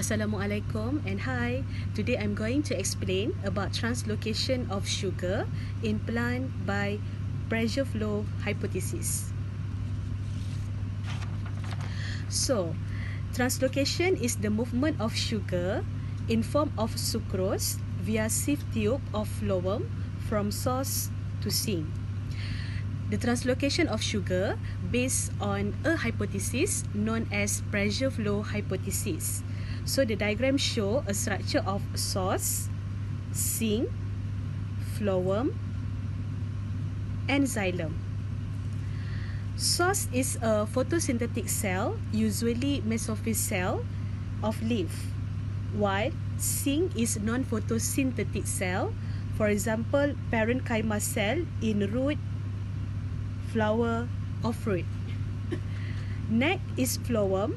Assalamualaikum and hi. Today I'm going to explain about translocation of sugar in plant by pressure flow hypothesis. So, translocation is the movement of sugar in form of sucrose via sieve tube of phloem from source to sink. The translocation of sugar based on a hypothesis known as pressure flow hypothesis. So the diagram show a structure of source, sink, phloem, and xylem. Source is a photosynthetic cell, usually mesophyll cell of leaf, while sink is non-photosynthetic cell, for example, parenchyma cell in root, flower, or fruit. Next is phloem,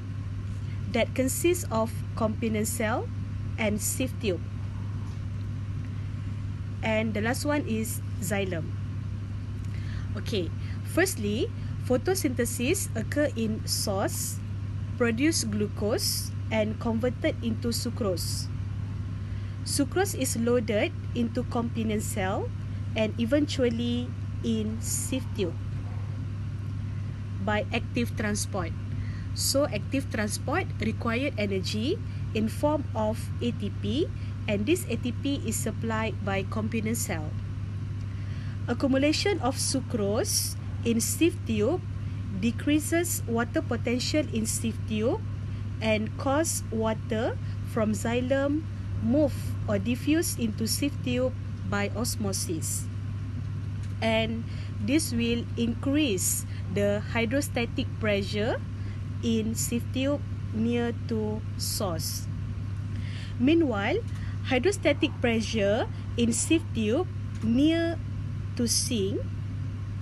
that consists of component cell and sieve tube. And the last one is xylem. Okay, firstly, photosynthesis occur in source, produce glucose and converted into sucrose. Sucrose is loaded into component cell and eventually in sieve tube by active transport. So active transport required energy in form of ATP, and this ATP is supplied by component cell. Accumulation of sucrose in sieve tube decreases water potential in sieve tube and cause water from xylem move or diffuse into sieve tube by osmosis. And this will increase the hydrostatic pressure in sieve tube near to source. Meanwhile, hydrostatic pressure in sieve tube near to sink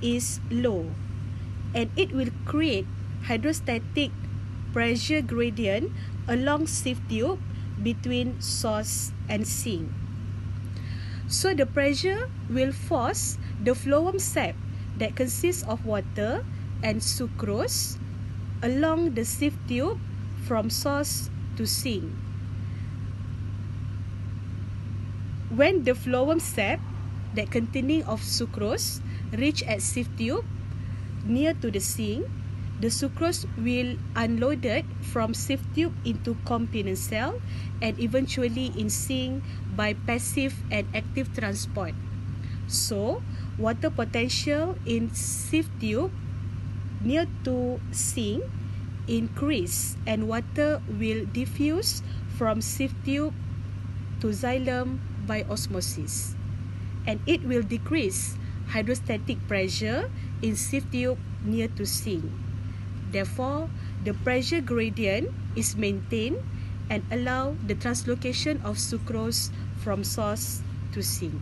is low, and it will create hydrostatic pressure gradient along sieve tube between source and sink. So the pressure will force the phloem sap that consists of water and sucrose along the sieve tube from source to sink. When the phloem sap that containing of sucrose reach at sieve tube near to the sink, the sucrose will unloaded from sieve tube into component cell and eventually in sink by passive and active transport. So, water potential in sieve tube near to sink increase and water will diffuse from sieve tube to xylem by osmosis, and it will decrease hydrostatic pressure in sieve tube near to sink. Therefore, the pressure gradient is maintained and allow the translocation of sucrose from source to sink.